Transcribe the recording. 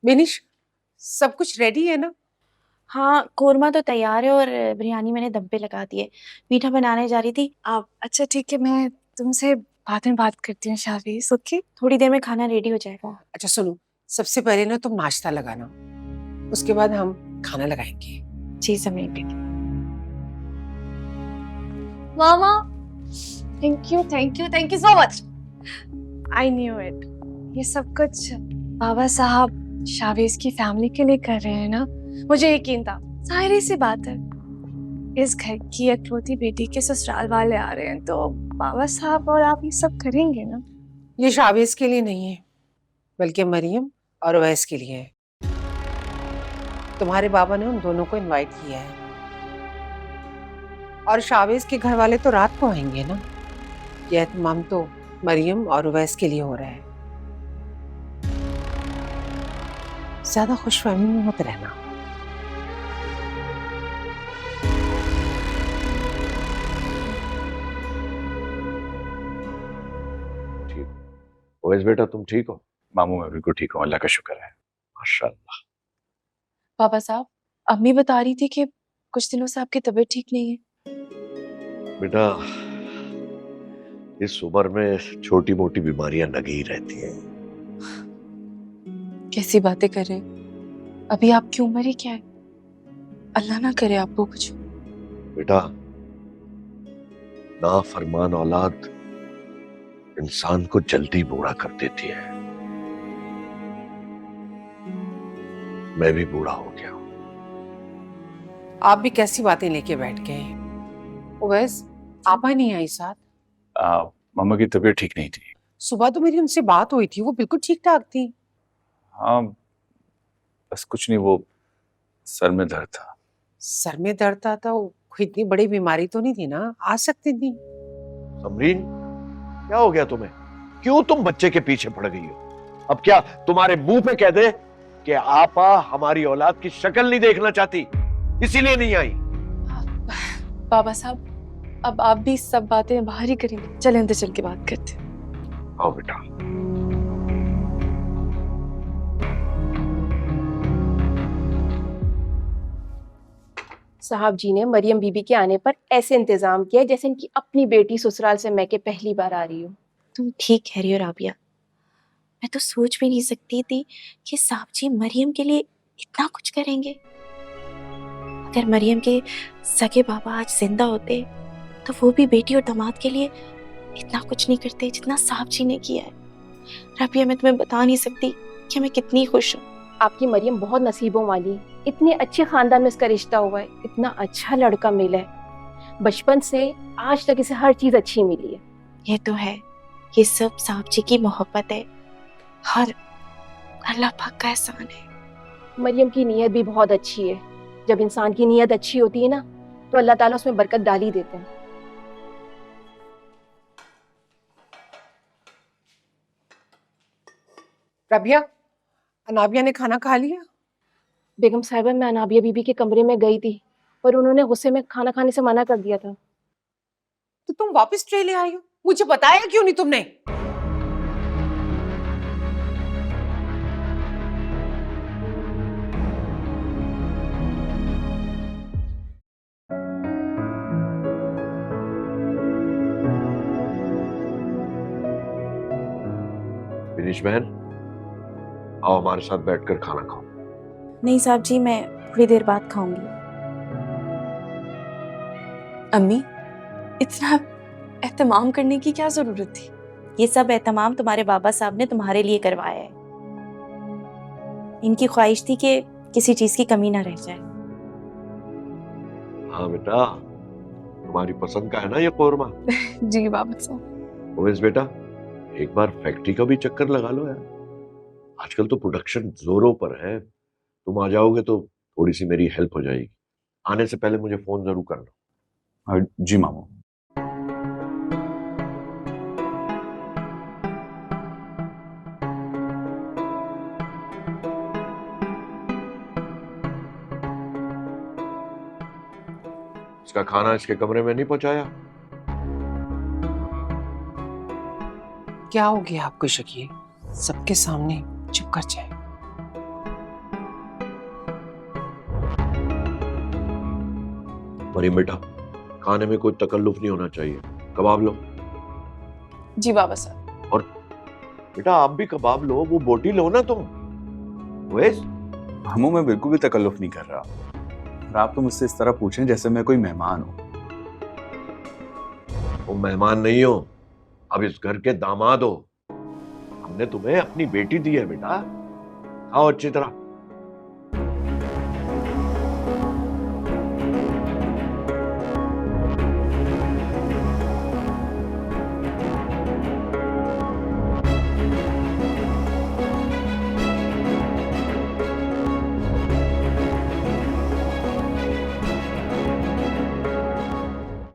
बिनिश, सब कुछ रेडी है ना? हाँ, कोरमा तो तैयार है और बिरयानी मैंने दम पे लगा दी है। मीठा बनाने जा रही थी। आप अच्छा ठीक है, मैं तुमसे बाद में बात करती हूँ शावीज। ओके, थोड़ी देर में खाना रेडी हो जाएगा। अच्छा सुनो, सबसे पहले ना तुम नाश्ता लगाना, उसके बाद हम खाना लगाएंगे। जी समझ गई। मामा, thank you so much. I knew it. ये सब कुछ बाबा साहब शावेज की फैमिली के लिए कर रहे हैं ना, मुझे यकीन था। जाहिर सी बात है, इस घर की इकलौती बेटी के ससुराल वाले आ रहे हैं, तो बाबा साहब और आप ये सब करेंगे ना। ये शावेज के लिए नहीं है, बल्कि मरियम और अवैस के लिए है। तुम्हारे बाबा ने उन दोनों को इनवाइट किया है, और शावेज के घर वाले तो रात को आएंगे ना। ये एहतमाम तो मरियम और अवैस के लिए हो रहा है। ज्यादा खुशफहमी में मत रहना। ओवैस बेटा, तुम ठीक हो? मामू मैं बिल्कुल ठीक हूँ, अल्लाह का शुक्र है। माशाल्लाह। बाबा साहब, अम्मी बता रही थी कि कुछ दिनों से आपकी तबीयत ठीक नहीं है। बेटा, इस उम्र में छोटी मोटी बीमारियां लगी ही रहती हैं। कैसी बातें कर रहे हैं? अभी आपकी उम्र ही क्या है? अल्लाह ना करे आपको कुछ। बेटा, नाफरमान औलाद इंसान को जल्दी बूढ़ा कर देती है। मैं भी बूढ़ा हो गया हूं। आप भी कैसी बातें लेके बैठ गए? ओवैस, आपा नहीं आई साथ? मामा की तबीयत ठीक नहीं थी। सुबह तो मेरी उनसे बात हुई थी, वो बिल्कुल ठीक ठाक थी। हाँ, बस कुछ नहीं, वो सर में दर्द था। सर में दर्द था तो कोई इतनी बड़ी बीमारी तो नहीं थी ना, आ सकती थी। समरीन, क्या हो गया तुम्हें? क्यों तुम बच्चे के पीछे पड़ गई हो? अब क्या तुम्हारे मुंह पे कह दे कि आपा हमारी औलाद की शक्ल नहीं देखना चाहती, इसीलिए नहीं आई? बाबा साहब, अब आप भी सब बातें बाहर ही करेंगे। चले अंदर चल के बात करते हैं। आओ बेटा। साहब जी ने मरियम बीबी के आने पर ऐसे इंतजाम किया जैसे इनकी अपनी बेटी ससुराल से मैके पहली बार आ रही हो। तुम ठीक कह रही हो राबिया। मैं तो सोच भी नहीं सकती थी कि साहब जी मरियम के लिए इतना कुछ करेंगे। अगर मरियम के सगे बाबा आज जिंदा होते तो वो भी बेटी और दामाद के लिए इतना कुछ नहीं करते जितना साहब जी ने किया है। राबिया, मैं तुम्हें बता नहीं सकती कि मैं कितनी खुश हूँ। आपकी मरियम बहुत नसीबों वाली, इतने अच्छे खानदान में इसका रिश्ता हुआ है, इतना अच्छा लड़का मिला है। बचपन से आज तक इसे हर चीज अच्छी मिली है। ये तो है, ये सब साहब जी की मोहब्बत है, हर अल्लाह पाक का एहसान है। मरियम की नीयत भी बहुत अच्छी है। जब इंसान की नीयत अच्छी होती है ना, तो अल्लाह ताला उसमें बरकत डाल ही देते हैं। रबिया, अनाबिया ने खाना खा लिया? बेगम साहिबा, मैं अनाबिया बीबी के कमरे में गई थी, पर उन्होंने गुस्से में खाना खाने से मना कर दिया था। तो तुम वापस ट्रे ले आई हो, मुझे बताया क्यों नहीं तुमने? विनीश बहन, आओ हमारे साथ बैठकर खाना खाओ। नहीं साहब जी, मैं थोड़ी देर बाद खाऊंगी। अम्मी, इतना एहतमाम करने की क्या जरूरत थी? ये सब एहतमाम तुम्हारे बाबा साहब ने तुम्हारे लिए करवाया है। इनकी ख्वाहिश थी कि किसी चीज की कमी ना रह जाए। हाँ बेटा, तुम्हारी पसंद का है ना ये कोरमा? जी बाबा साहब। ओवैस बेटा, एक बार फैक्ट्री का भी चक्कर लगा लो यार। आजकल तो प्रोडक्शन जोरों पर है। तुम आ जाओगे तो थोड़ी सी मेरी हेल्प हो जाएगी। आने से पहले मुझे फोन जरूर करना। जी मामू। इसका खाना इसके कमरे में नहीं पहुंचाया? क्या हो गया आपको शकील? सबके सामने चुप कर जाए। मरियम बेटा, खाने में कोई तकल्लुफ नहीं होना चाहिए। कबाब लो। जी बाबा साहब। और बेटा आप भी कबाब लो, वो बोटी लो ना तुम। वैस हमू मैं बिल्कुल भी तकल्लुफ नहीं कर रहा, और आप तो मुझसे इस तरह पूछें जैसे मैं कोई मेहमान हूँ। वो मेहमान नहीं हो, अब इस घर के दामाद हो। हमने तुम्हें अपनी बेटी दी है बेटा, खाओ अच्छी तरह।